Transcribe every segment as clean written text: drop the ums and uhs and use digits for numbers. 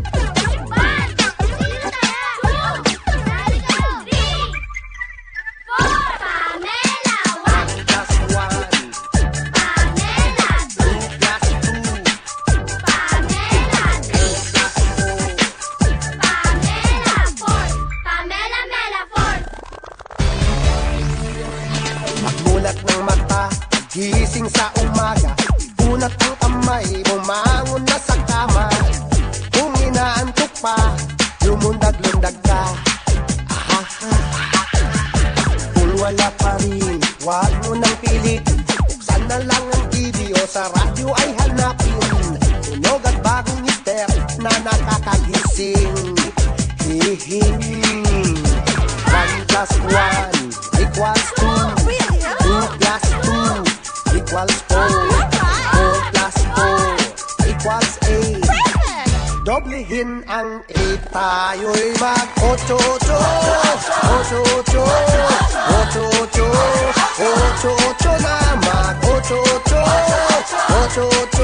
One, sino tayo? Two, nari kayo. Three, four, Pamela. One, Plus one, Pamela. Two, plus two, Pamela. Three, plus four. Pamela. Four, Pamela, Mela. Four. Magmulat ng mata, gising sa umaga, unat ang kamay, bumangon na sa kama. Kung inaantok pa, lumundag-lundag ka. Kung wala pa rin, wag mo nang pilit. Buksan na lang ang TV o sa radyo ay hanapin. Tunog at bagong mister na nakakagising. Hihim. 1 plus 1 equals 2. 2 plus 2 equals 4. 4 plus 4 equals 8. Doblehin ang 8, tayo'y mag-8-8. 8-8. 8-8. 8-8 na mag-8-8. 8-8.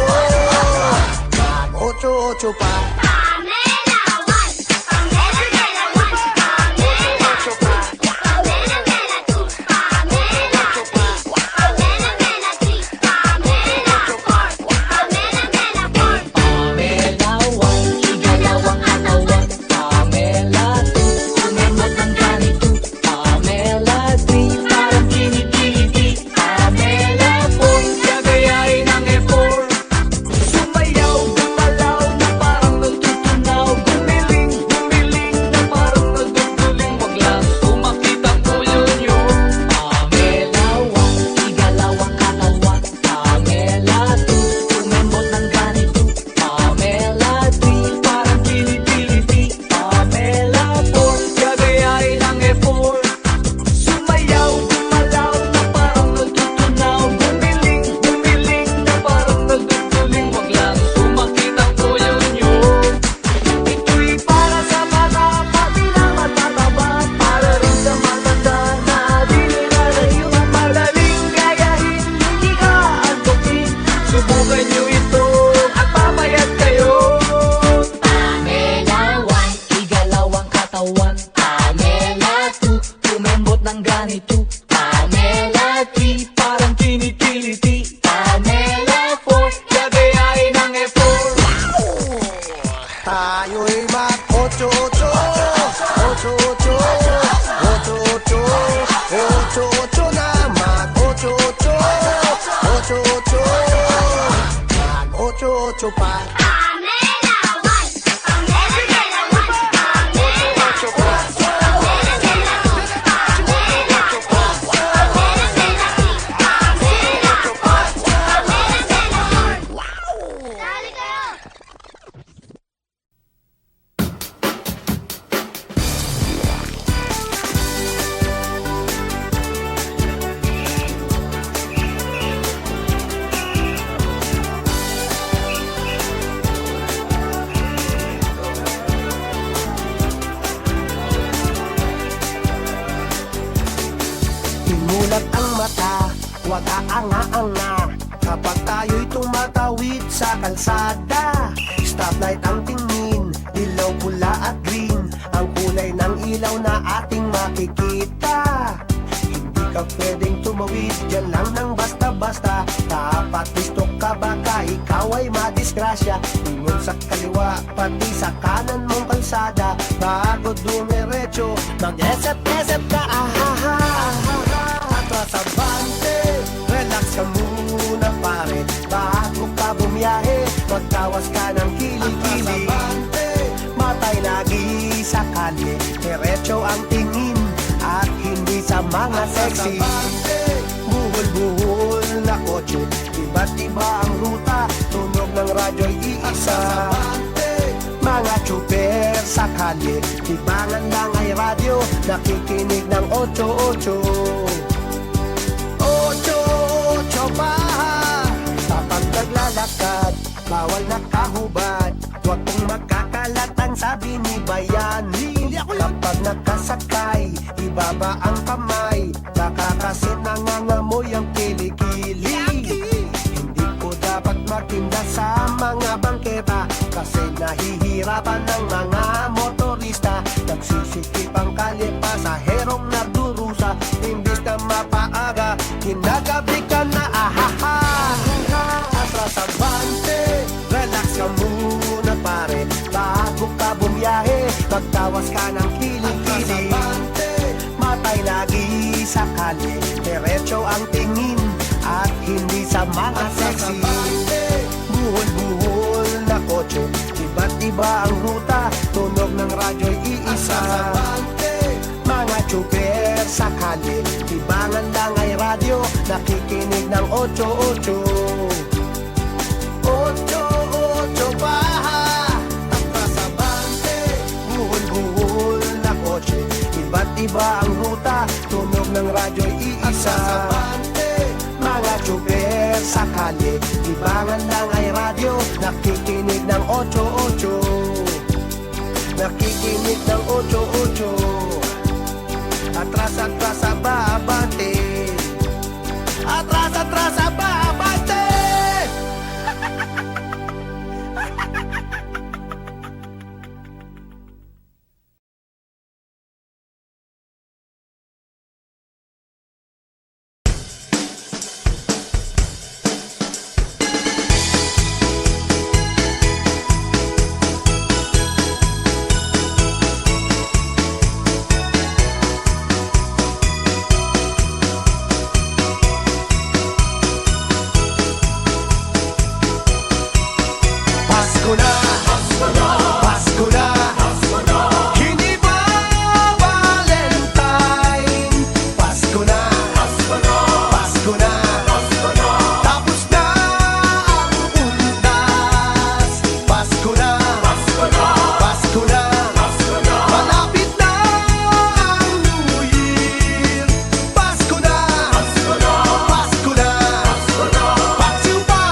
Mag-8-8 pa. Pamela 1, Pamela 1, Pamela 2, Pamela 2, Pamela 3, Pamela 3, Pamela 4, Pamela 4. Pamela 1, igalawang katawan. Pamela 2, umemot ng ganito. Pamela 3, parang kinikiliti. Pamela 4, gagayain ang effort. Sumayaw, gumalaw na parang nagtutunaw. Gumiling, gumiling na parang nagduduling. Wag lang sumakit ang ulo nyo. Pamela 1, igalawang katawan. Pamela 2, umemot ng ganito. Pamela 3, parang kinikiliti. Pamela 4, gagayain ang effort. Sumayaw, gumalaw na parang nagtutunaw. Gumiling, gumiling na parang nagduduling. Wag lang sumakit ang ulo nyo. Ito'y para sa bata, pati na matataba. Para rin sa matanda na di nila layuan. Madaling gayahin, hindi ka antukin. Subukan nyo ito at pamayat kayo. Pamela 1, igalawang katawan. Pamela 2, umembot ng ganito. Pamela 3, parang kinikiliti. Pamela 4, gagayain ang effort. Tayo'y mag-8-8. 8-8. 8-8. 8-8 na mag-8-8. 8-8. Mag-8-8 pa. Pamela 1, Pamela 1, Pamela 2, Pamela 2, Pamela 4, Pamela 3, Pamela 4. Dali kayo! Imulat ang mata, wag aanga-anga. Kapag tayo'y tumatawid sa kalsada, stoplight ang tingin, dilaw, pula at green. Ang kulay ng ilaw na ating makikita. Hindi ka pwedeng tumawid dyan lang ng basta-basta. Dapat gusto ka baka ikaw ay madisgrasya. Tingin sa kaliwa, pati sa kanan mong kalsada. Bago dumiretso, mag-esep-esep ka, ahaha. Atras abante, relax ka muna pare. Bago ka bumiyahe, magtawas ka ng kilikili. Matay lagi sa kalye, diretso ang tingin at hindi sa mga sexy. Buhol-buhol na kotse, iba't iba ang ruta, tunog ng radyo'y iisa. Mga tsuper sa kalye, tibangan lang ay radyo, nakikinig ng 8-8. 8-8 pa. Kapag naglalakad, bawal nakahubad. Huwag kong magkakalat ang sabi ni Bayani. Kapag nakasakay, ibaba ang kamay. Baka kasi nangangamoy ang kilikili. Hindi ko dapat magtinda sa mga bangketa, kasi nahihirapan ng mga motorista. Nagsisikip ang kalye, pasaherong nagdurusa. Imbis na mapaaga, kinagabi ka na, ahaha. Atras abante, relax ka muna pare. Bago ka bumiyahe, magtawas ka ng kilikili. Matay lagi sa kalye, diretso ang tingin at hindi sa mga sexy. Buhol-buhol iba ang ruta, tunog ng radyo'y iisa. Mga tsuper sa kalye, libangan lang ay radyo, nakikinig ng 8-8. 8-8 baha, atrasabante, buhol-buhol na kotse. Iba't iba ang ruta, tunog ng radyo'y iisa. Mga tsuper sa kalye, libangan lang ay radyo, nakikinig ng 8-8. Nakikinig ng 8-8. Atras ababante, atras ababante. Pasko na, Pasko na, hindi ba Valentine? Pasko na, Pasko na, tapos na ang undas. Pasko na, Pasko na, malapit na ang New Year. Pasko na, Pasko na, Paksiw pa.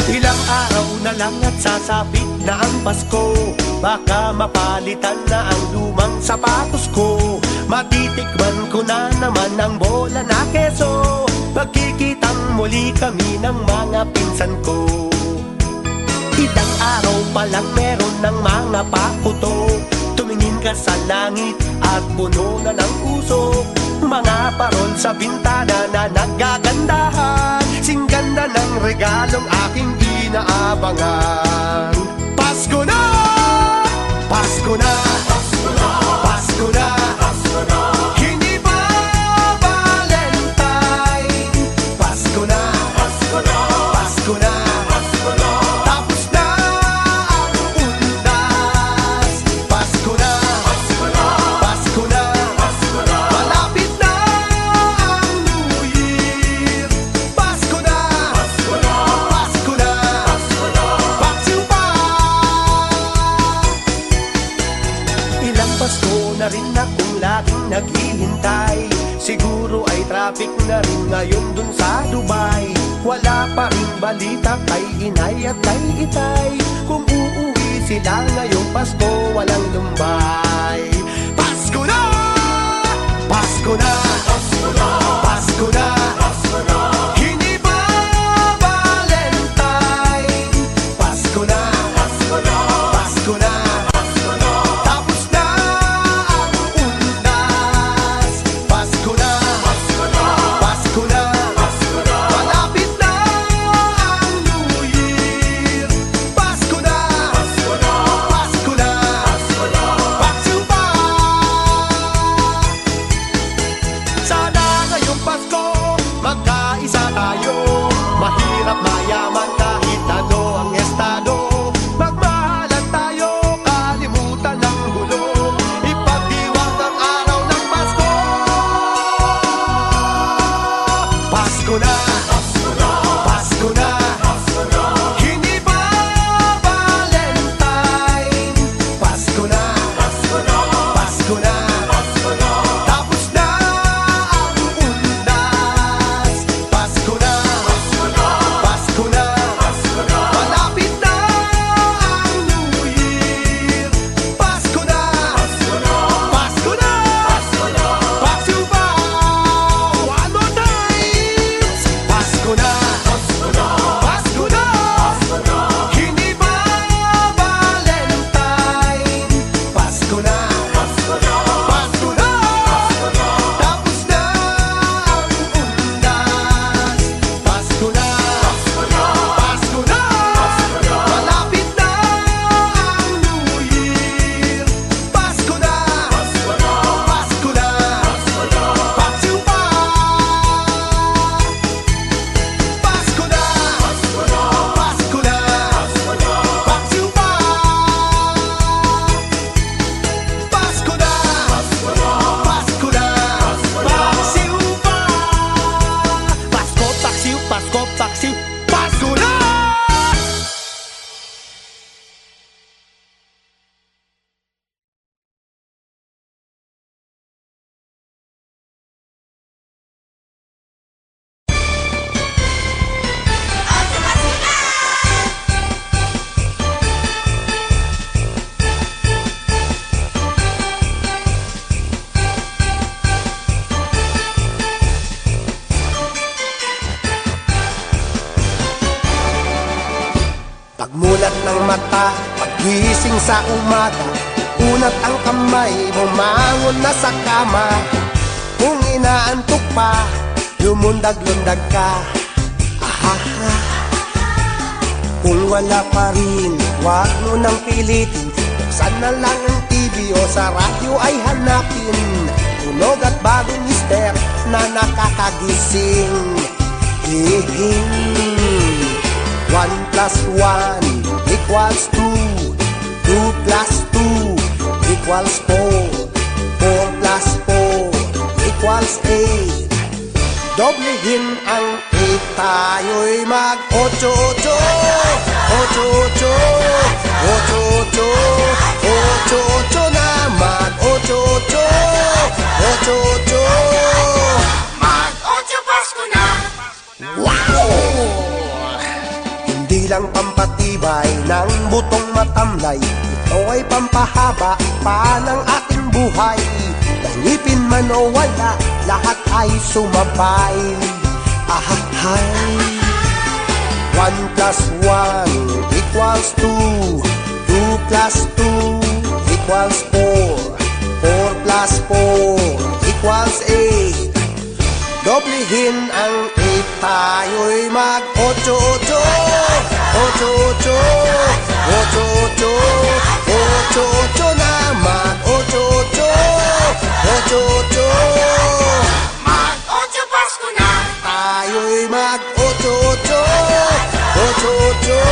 Ilang araw na lang at sasapit na ang Pasko, baka mapalitan na ang lumang sapatos ko. Matitikman ko na naman ang bola na keso, magkikitang muli kami ng mga pinsan ko. Ilang araw pa lang meron ng mga pakuto, tumingin ka sa langit at puno na ng usok. Mga parol sa bintana na nagagandahan, singganda ng regalong aking inaabangan. Pasko na! Pasko na! Pasko na! Hindi ba Valentine? Pasko na! Pasko na! Tapos na ang undas. Pasko na! Pasko na! Malapit na ang New Year. Pasko na! Pasko na! Paksiw pa! Ilang Pasko na rin akong laging naghihintay, siguro ay traffic na rin ngayon dun sa Dubai. Wala pa rin balita kay inay at kay itay, kung uuwi sila ngayong Pasko walang lumbay. Pasko na! Pasko na! Pasko na! Hindi ba Valentine? Pasko na! Pasko na! Tapos na ang undas. Pasko na! Pasko na! Malapit na ang New Year. Pasko na! Pasko na! Paksiw pa! Sa Gulat ng mata, paggising sa umaga, unat ang kamay, bumangon na sa kama. Kung inaantok pa, lumundag-lundag ka. Ahaha. Kung wala pa rin, huwag mo nang pilitin. Buksan na lang ang TV o sa radyo ay hanapin. Tunog at bagong mister na nakakagising. Hihing 1 plus 1 equals 2. 2 plus 2 equals 4. 4 plus 4 equals 8. Doblehin ang 8, tayo'y mag-8-8. 8-8, 8-8, 8-8 na mag-8-8. 8-8, Mag-8 Pasko na. wow! Hindi lang pampatibay ng butong matamlay, ito ay pampahaba pa ng ating buhay. Ngipin man o wala, lahat ay sumabay. Ahahay. 1 plus 1 equals 2. 2 plus 2 equals 4. 4 plus 4 equals 8. Doblehin ang 8, tayo'y mag-8-8. 8-8, 8-8, 8-8 na mag-8-8. 8-8, Mag-8 Pasko na. tayo'y mag-8-8. 8-8,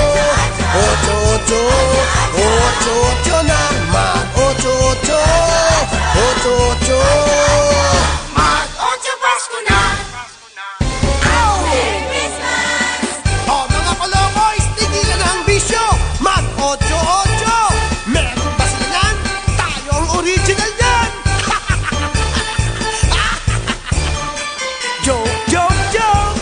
8-8, 8-8 na mag-8-8. 8-8, Mag-8 Pasko na. Merry Christmas! oh mga palomoys, tigilan na ang bisyo. Mag-8-8. Meron ba sila yan? Tayo ang original yan. Joke, joke, joke.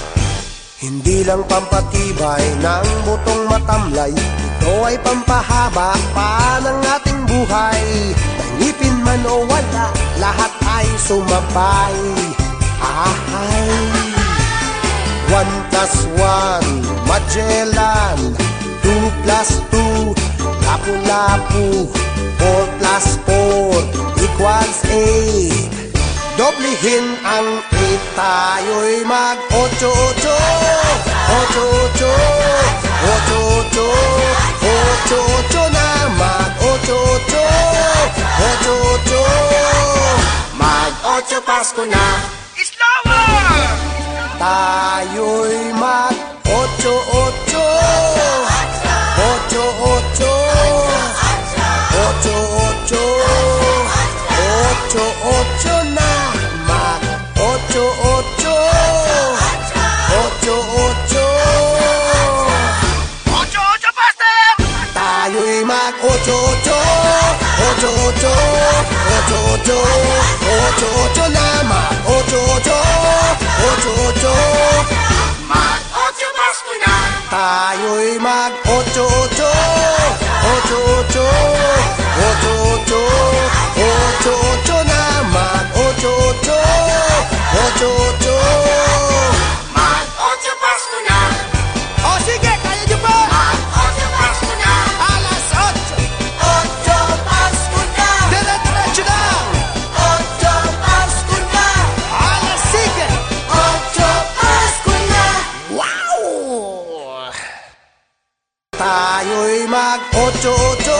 Hindi lang pampatibay ng butong matamlay, ito ay pampahaba pa ng ating buhay. Ngipin man o wala, lahat ay sumabay. Ahay. 1 plus 1, Magellan. 2 plus 2, Lapu-Lapu. 4 plus 4 equals 8. Doblehin ang 8, tayo'y mag-8-8. 8-8, 8-8, 8-8 na mag-8-8. 8-8, Mag-8 Pasko na. tayo'y mag-8-8. 8-8, 8-8, 8-8 na mag-8-8. 8-8, tayo'y mag-8-8. 8-8, 8-8, 8-8 na mag-8-8. 8-8, Mag-8 Pasko na. tayo'y mag-8-8. 8-8, 8-8, 8-8 na mag-8-8. 8-8, Mag-8 Pasko na. o sige, kaya niyo ba? Mag-8 Pasko na. Alas 8, 8 Pasko na. dire-diretso lang. 8 Pasko na. Alas 7, 8 Pasko na. wow! Tayo'y mag-8-8.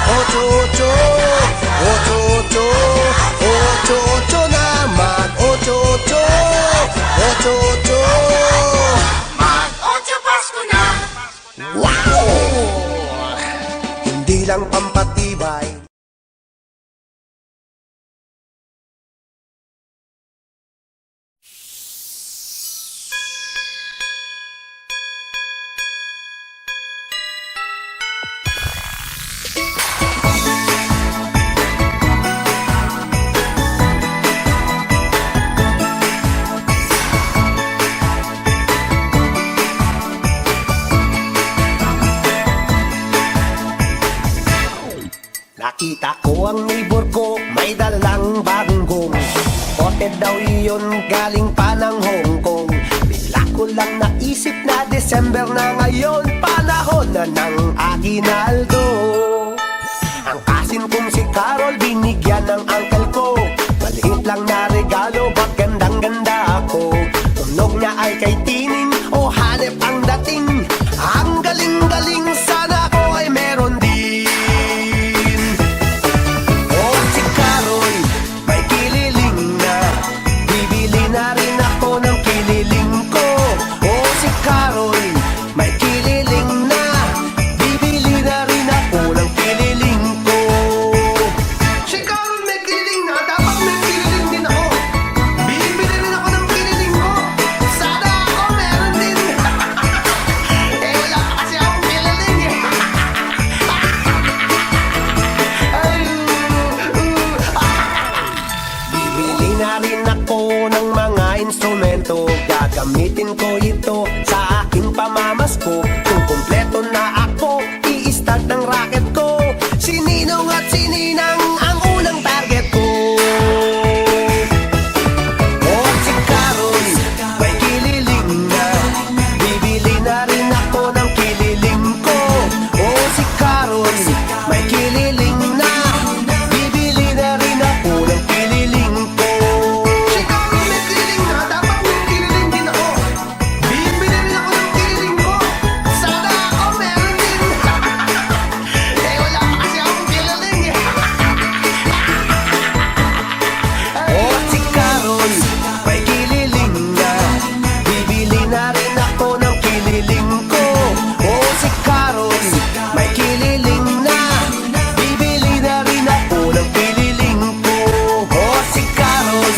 8-8, 8-8, 8-8 na mag-8-8. 8-8, Mag-8 Pasko na. wow! Hindi lang pampatibay. Nakita ko ang neighbor ko, may dalang bagong gong. Spotted daw iyon, galing pa ng Hong Kong. Bigla ko lang naisip na December na ngayon, panahon na ng aginaldo. Ang kasin kong si Carol, binigyan ng uncle ko. Maliit lang na regalo, ba't gandang-ganda ako. Tunog niya ay kay Tining, o hanep ang dating. Ang galing-galing, sana ako ay meron din. Oh, si Carol, may kililing na. Bibili na rin ako ng kililing ko. Oh, si Carol, may kililing na. Bibili na rin ako ng kililing ko. Si Carol may kililing na, dapat may kililing din ako. Bibili rin ako ng kililing ko. Sana ako meron din. Eh wala pa kasi akong kililing eh. Ay, Bibili na rin ako ng mga instrumento. Gagamitin ko ito sa aking pamamasko. Kung kumpleto na ako, i-start ng racket ko. Si Ninong at si Ninang ang unang target ko. Oh, si Carol, may kililing na. Bibili na rin ako ng kililing ko. Oh, si Carol, may kililing na. Bibili na rin ako ng kililing ko. Si Carol may kililing na, dapat may kililing din ako. Bibili rin ako ng kililing ko. Sana ako meron din. Eh wala pa kasi akong kililing eh. Oh, si Carol, may kililing na. Bibili na rin ako ng kililing ko. Oh, si Carol, may kililing na. Bibili na rin ako ng kililing ko. Oh, si Carol,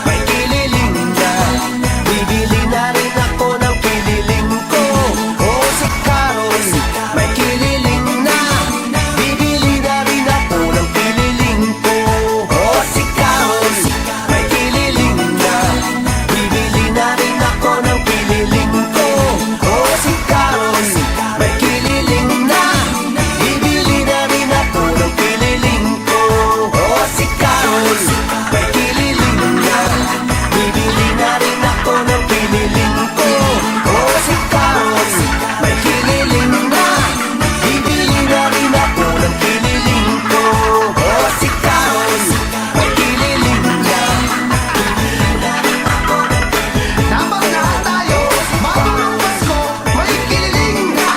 may kililing na. Bibili na rin ako ng kililing ko. Oh, si Carol, may kililing na. Bibili na rin ako ng kililing ko. Oh, si Carol, may kililing na. Bibili na rin ako ng kililing ko. Oh, si Carol, may kililing na. Bibili na rin ako ng kililing ko. Oh, si Carol, may kililing na. Bibili na rin ako ng kililing ko. Oh, si Carol, may kililing na. Bibili na rin ako ng kililing ko. Oh, si Carol, may kililing na. Dapat lahat tayo, bago ng Pasko, may kililing na.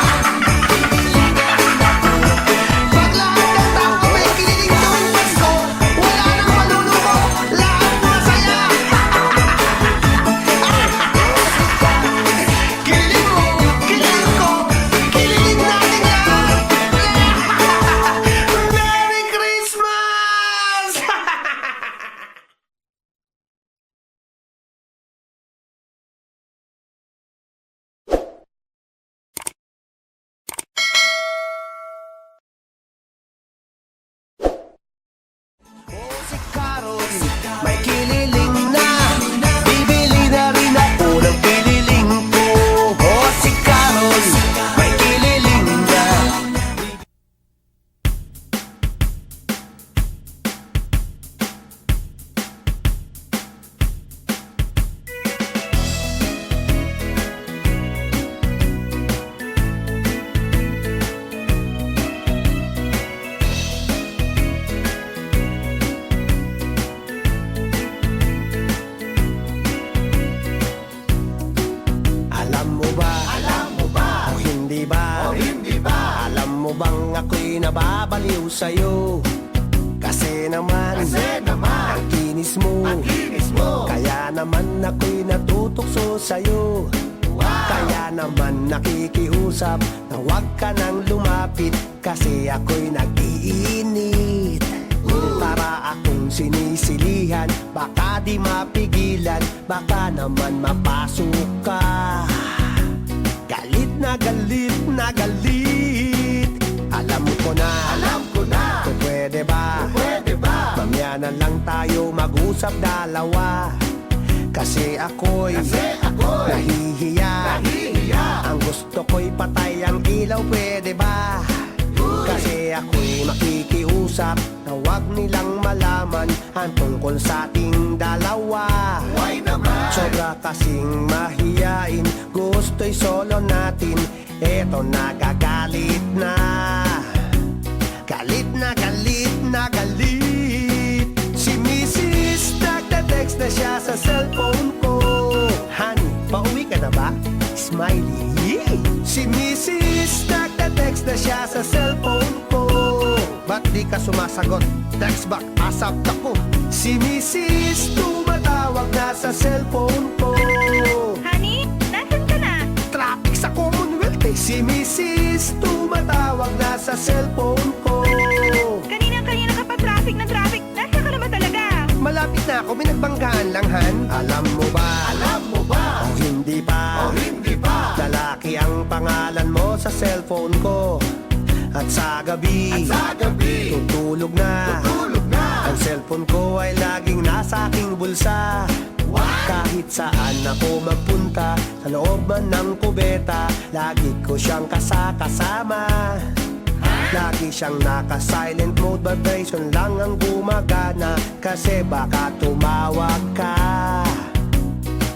Pag lahat ng tao may kililing tuwing Pasko, wala nang maluluko, lahat masaya. Kililing mo, kililing ko, kililing natin lahat. Merry Christmas! Oh, si Carol, may kililing na. Bibili na rin ako ng kililing ko. Oh, si Carol, may kililing na. Alam mo ba? O hindi ba? Alam mo bang ako'y nababaliw sa'yo? Kasi naman, ang kinis mo. Kaya naman ako'y natutokso sa'yo. Kaya naman nakikiusap na huwag ka nang lumapit. Kasi ako'y nag-iinit. Para akong sinisilihan, baka di mapigilan, baka naman mapasok ka. Galit na galit na galit. Alam ko na kung pwede ba, mamaya na lang tayo mag-usap dalawa. Kasi ako'y nahihiya. Ang gusto ko'y patay ang ilaw, pwede ba? Kasi ako'y makikiusap na huwag nilang malaman ang tungkol sa ating dalawa. Sobrang sobra kasing mahiyain. Gusto'y solo natin, eto nagagalit na. Galit na galit na galit. Si Mrs. nagte-text na siya sa cellphone ko. Honey, pauwi ka na ba? Smiley. Si Mrs. nagte-text na siya sa cellphone ko. Ba't di ka sumasagot? Text back, asap ako. Si Mrs. tumatawag na sa cellphone ko. Honey, nasan ka na? Traffic sa Commonwealth eh. Si Mrs. tumatawag na sa cellphone ko. Kanina ka pa traffic na traffic. Nasaan ka na ba talaga? Malapit na ako, may nagbanggaan lang, Han. Alam mo ba? Alam mo ba? O hindi pa? O hindi pa? Lalaki ang pangalan mo sa cellphone ko. At sa gabi, tutulog na. Ang cellphone ko ay laging nasa aking bulsa. Kahit saan ako magpunta, sa loob man ng kubeta, lagi ko siyang kasama. Lagi siyang naka-silent mode, vibration lang ang gumagana. Kasi baka tumawag ka.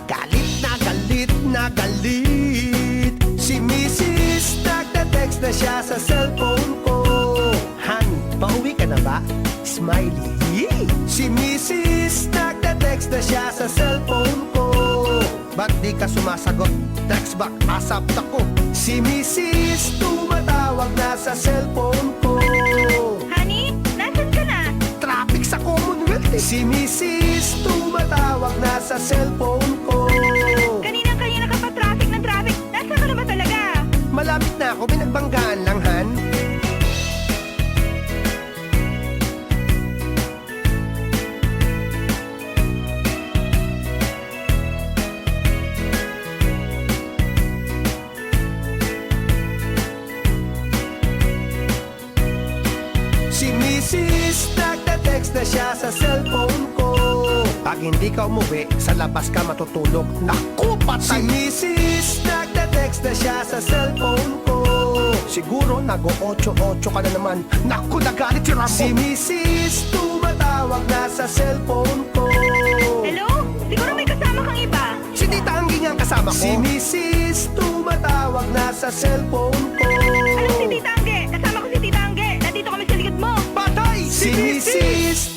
Galit na galit na galit. Si Mrs. nagte-text na siya sa cellphone ko. Honey, pauwi ka na ba? Smiley. Si Mrs. nagte-text na siya sa cellphone ko. Ba't di ka sumasagot? Text back, asap ako. Si Mrs. tumatawag na sa cellphone ko. Honey, nasan ka na? Traffic sa Commonwealth eh. Si Mrs. tumatawag na sa cellphone ko. Kanina ka pa traffic na traffic. Nasaan ka na ba talaga? Malapit na ako, pinagbanggaan lang, Han. Si Mrs. nagte-text na siya sa cellphone ko. Pag hindi ka umuwi, sa labas ka matutulog. Naku, patay! Si Mrs. nagte-text na siya sa cellphone ko. Siguro nag-o-8-8 ka na naman. Naku, nagalit si Rambo. Si Mrs. tumatawag na sa cellphone ko. Hello? Siguro may kasama kang iba. Si Tita Anggi nga ang kasama ko. Si Mrs. tumatawag na sa cellphone ko. Alam si Tita Angge. Kasama ko si Tita Angge. Nandito kami sa likod mo. Patay! Si Mrs.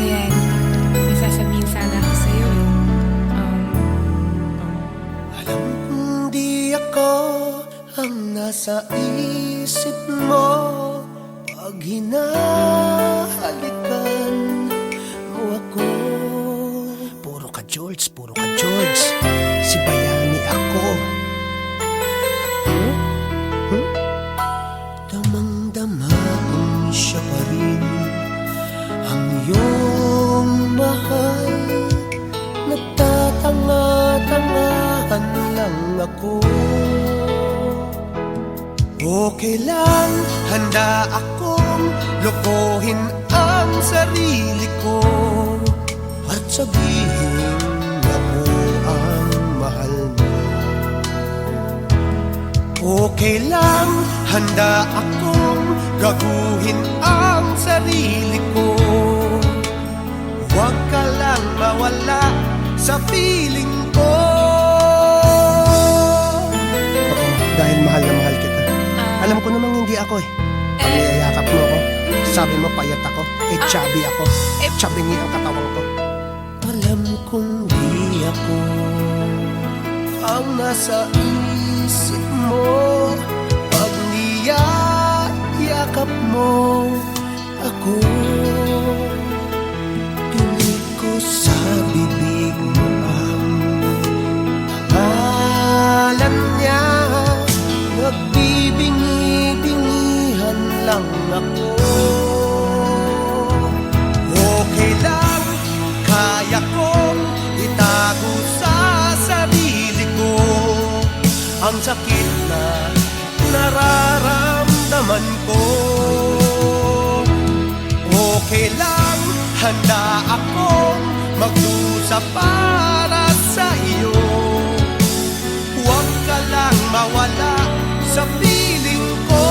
Ayan, may sasabihin sana ako sa'yo eh. Alam kong di ako ang nasa isip mo pag hinahalikan mo ako. Puro ka George, si Bayani ako. Damang-dama kong siya pa rin ang iyong mahal. Nagtatanga-tangahan lang ako. Okay lang, handa akong lokohin ang sarili ko at sabihin ako ang mahal mo. Okay lang, handa akong gaguhin ang sarili ko. Huwag ka lang mawala sa feeling ko. Oo, dahil mahal na mahal kita. Alam ko namang hindi ako eh. Pag niyayakap mo ako, sabi mo payat ako, chubby ako. Chubby ang katawan ko. Alam kong di ako ang nasa isip mo pag niyayakap mo ako. Tuloy ko sa bibig mo ang pangalan niya. Nagbibingi-bingihan lang ako. Okay lang, kaya kong itago sa sarili ko ang sakit na nararamdaman ko. Okay lang, handa akong magdusa para sa iyo. Huwag ka lang mawala sa piling ko.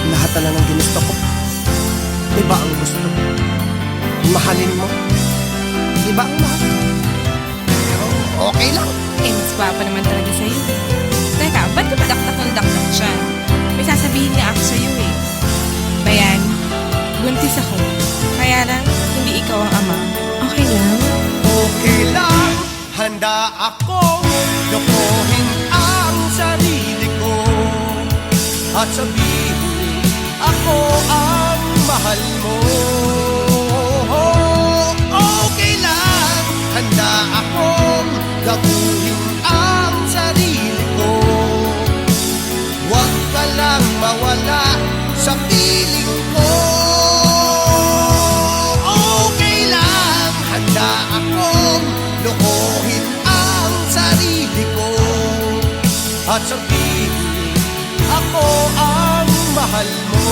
Lahat na lang ang ginusto ko, iba ang gusto. Mahalin mo, iba ang mahal. Pero okay lang. Eh, mas pa naman talaga sa'yo. Teka, ba't ka padaktak ng daktak siya? May sasabihin niya ako sa'yo eh. Bayan, buntis ako. Kaya lang, hindi ikaw ang ama. Okay lang? Okay lang, handa akong lokohin ang sarili ko at sabihin ako ang mahal mo. Okay lang, handa akong gabuhin ang sarili ko. Huwag ka lang mawala sa piling ko. Okay lang, handa akong lokohin ang sarili ko at sabihin ako ang mahal mo.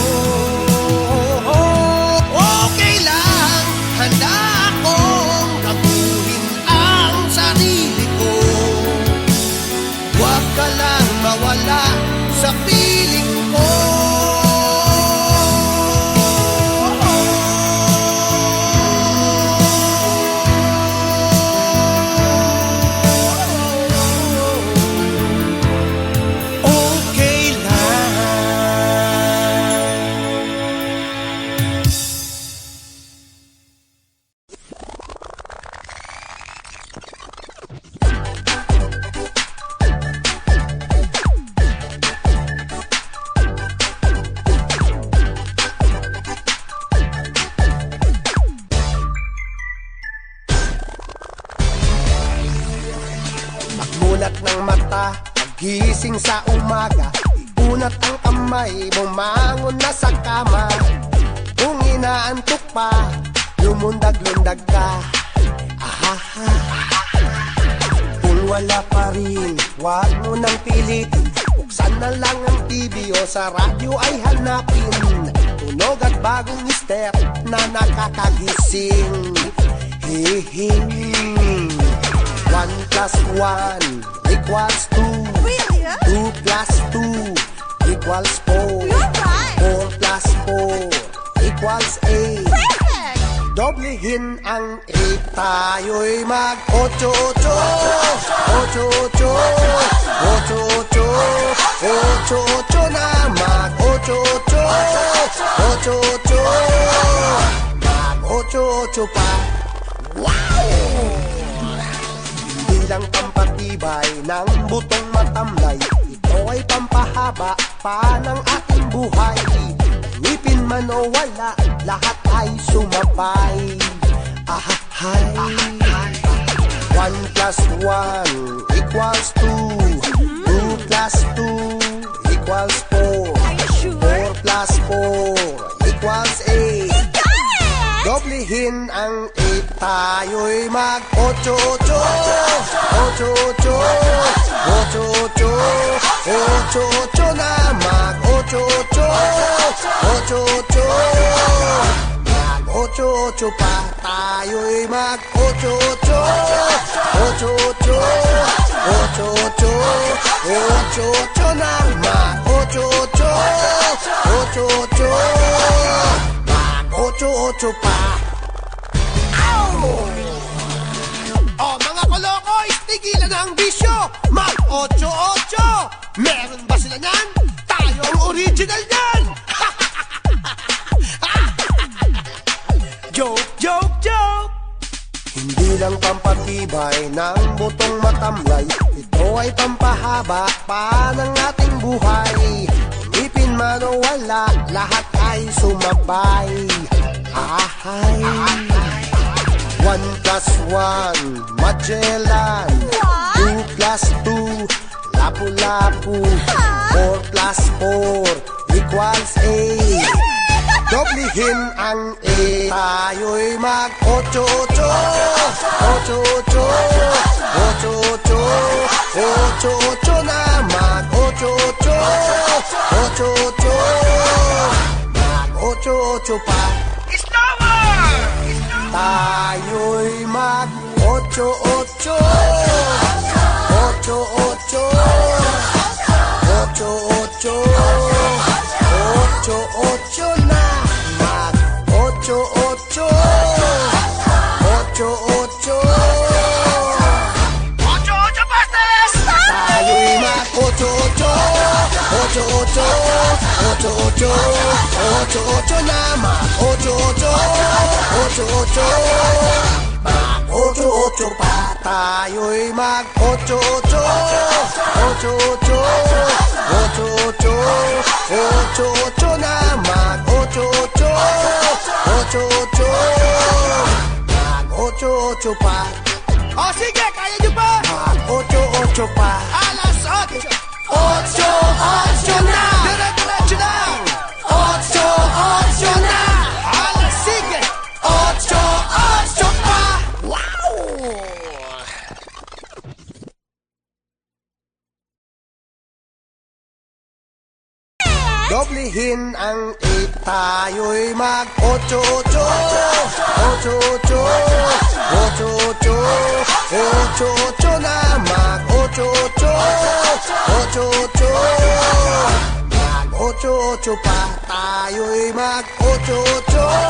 Okay lang, handa akong gabuhin ang sarili ko. Huwag ka lang mawala sa piling ko. Okay lang. Pagmulat ng mata, pagising sa umaga, iunat ang kamay, bumangon na sa kama. Kung inaantok pa, lumundag-lundag ka. Ahaha. Kung wala pa rin, huwag mo nang pilitin. Buksan na lang ang TV o sa radyo ay hanapin. Tunog at bagong step na nakakagising. Hihing. 1 plus 1 equals 2. Really? 2 plus 2 equals 4. You're right. 4 plus 4 equals 8. Perfect. Doblehin ang 8, tayo'y mag-8-8. 8-8. 8-8. 8-8 na mag-8-8. 8-8. Mag-8-8 pa. Wow! Bilang pampatibay ng butong matamlay, ito ay pampahaba pa ng ating buhay. Ngipin man o wala, lahat ay sumabay. Ahahay. 1 plus 1 equals 2. 2 plus 2 equals 4. Are you sure? 4 plus 4 equals 8. Got it! Doblehin ang 8, tayo'y mag-8-8. 8-8. 8-8. 8-8 na mag-8-8. 8-8. Mag-8-8 pa, tayo'y mag-8-8. 8-8. 8-8. 8-8 na mag-8-8. 8-8. Mag-8-8 pa. Oh, mga kolokoy, tigilan ang bisyo. Mag-8-8. Meron ba sila nan? Tayo ang original nan. Joke, joke, joke. Hindi lang pampatibay ng butong matamlay, ito ay pampahaba pa ng ating buhay. Ipin man o wala, lahat ay sumabay. Ahay. 1 plus 1, Magellan. 2 plus 2, Lapu-Lapu. 4 plus 4 equals 8. Doblihin ang A, tayo'y mag 8-8 8-8 8-8 8-8 na mag 8-8 8-8 mag 8-8 pa. Tayo'y mag 8-8 8-8 8-8 8-8 na mag 8-8 8-8 Tayo'y mag 8-8 8-8 8-8 8-8 na mag 8-8 8-8 mag 8-8 pa. Tayo'y mag 8-8 8-8 8-8 8-8 na mag 8-8 8-8 mag 8-8 pa. O sige, kaya nyo pa! Mag 8-8 pa. Alas 8! 8-8 na. Dire-diretso na! 8-8 na. Alas sige! 8-8 pa. Doblihin ang 8, tayo'y mag 8-8 8-8 8-8 8-8 na mag 8-8 8-8 mag 8-8 pa. Tayo'y mag 8-8